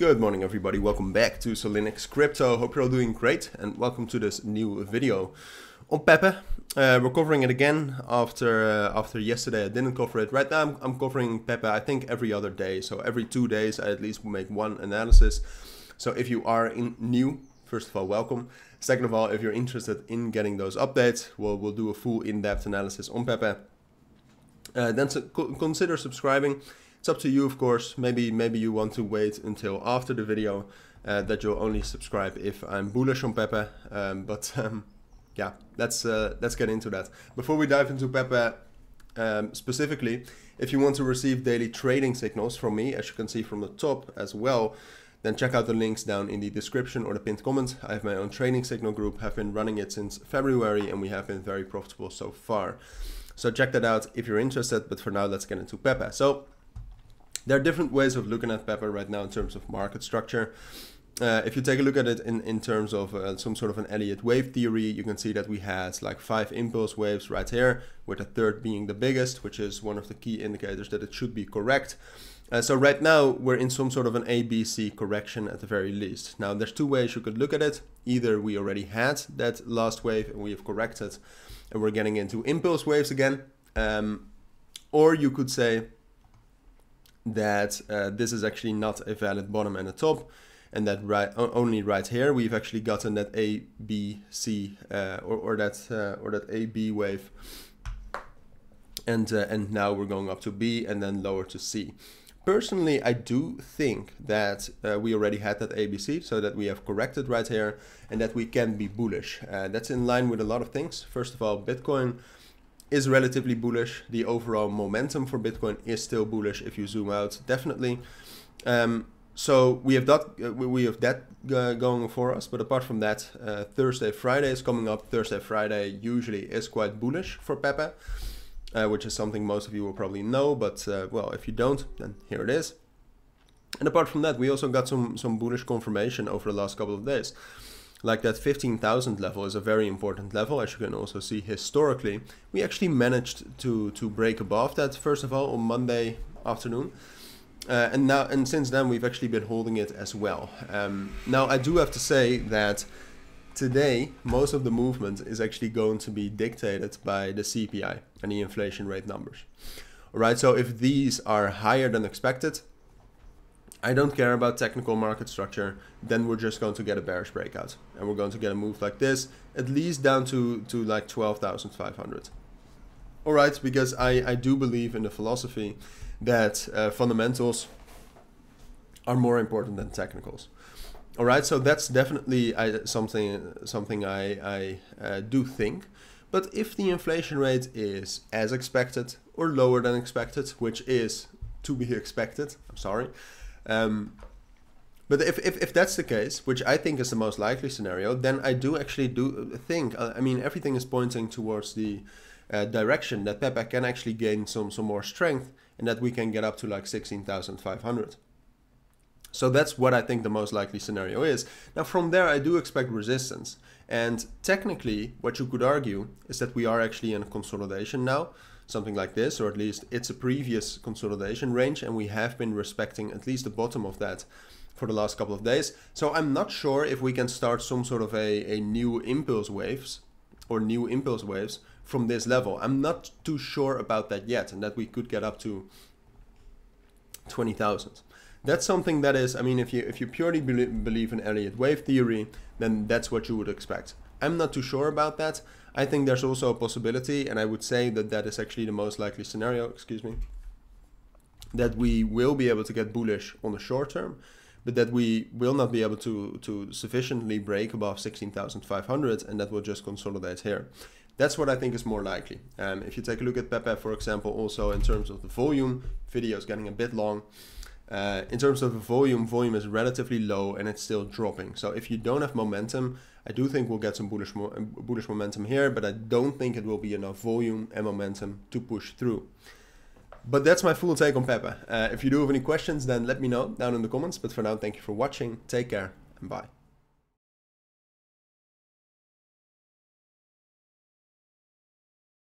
Good morning everybody, welcome back to Cilinix Crypto. Hope you're all doing great and welcome to this new video on Pepe. We're covering it again after yesterday I didn't cover it. Right now I'm covering Pepe I think every other day, so every 2 days I at least will make one analysis. So if you are new, first of all welcome. Second of all, if you're interested in getting those updates, we'll do a full in-depth analysis on Pepe. Then consider subscribing. It's up to you, of course. Maybe you want to wait until after the video that you'll only subscribe if I'm bullish on Pepe. Yeah, let's get into that. Before we dive into Pepe specifically, if you want to receive daily trading signals from me, as you can see from the top as well, then check out the links down in the description or the pinned comment. I have my own trading signal group, have been running it since February, and we have been very profitable so far. So check that out if you're interested, but for now, let's get into Pepe. So there are different ways of looking at Pepe right now in terms of market structure. If you take a look at it in terms of some sort of an Elliott wave theory, you can see that we had like 5 impulse waves right here, with the third being the biggest, which is one of the key indicators that it should be correct. So right now we're in some sort of an ABC correction at the very least. Now there's 2 ways you could look at it. Either we already had that last wave and we have corrected and we're getting into impulse waves again, or you could say that this is actually not a valid bottom and a top, and that only right here we've actually gotten that A, B, C or that A, B wave, and now we're going up to B and then lower to C. Personally, I do think that we already had that ABC, so that we have corrected right here and that we can be bullish. That's in line with a lot of things. First of all, Bitcoin is relatively bullish. The overall momentum for Bitcoin is still bullish if you zoom out, definitely. So we have that going for us. But apart from that, Thursday, Friday is coming up. Thursday, Friday usually is quite bullish for Pepe, which is something most of you will probably know. But well, if you don't, then here it is. And apart from that, we also got some bullish confirmation over the last couple of days. Like that 15,000 level is a very important level, as you can also see historically. We actually managed to break above that, first of all, on Monday afternoon. And since then, we've actually been holding it as well. Now, I do have to say that today, most of the movement is actually going to be dictated by the CPI and the inflation rate numbers. All right, so if these are higher than expected, I don't care about technical market structure, then we're just going to get a bearish breakout. And we're going to get a move like this, at least down to like 12,500. All right, because I do believe in the philosophy that fundamentals are more important than technicals. All right, so that's definitely something I do think. But if the inflation rate is as expected or lower than expected, which is to be expected, I'm sorry. But if that's the case, which I think is the most likely scenario, then I do actually think, I mean, everything is pointing towards the direction that Pepe can actually gain some more strength and that we can get up to like 16,500. So that's what I think the most likely scenario is. Now from there, I do expect resistance. And technically, what you could argue is that we are actually in a consolidation now. Something like this, or at least it's a previous consolidation range, and we have been respecting at least the bottom of that for the last couple of days. So I'm not sure if we can start some sort of a new impulse waves or new impulse waves from this level. I'm not too sure about that yet, and that we could get up to 20,000. That's something that is, I mean, if you purely believe in Elliott wave theory, then that's what you would expect. I'm not too sure about that. I think there's also a possibility, and I would say that that is actually the most likely scenario, excuse me, that we will be able to get bullish on the short term, but that we will not be able to sufficiently break above 16,500, and that will just consolidate here. That's what I think is more likely. If you take a look at Pepe, for example, also in terms of the volume, video is getting a bit long. In terms of the volume is relatively low and it's still dropping. So if you don't have momentum, I do think we'll get some bullish momentum here, but I don't think it will be enough volume and momentum to push through. But that's my full take on Pepe. If you do have any questions, then let me know down in the comments. But for now, thank you for watching. Take care and bye.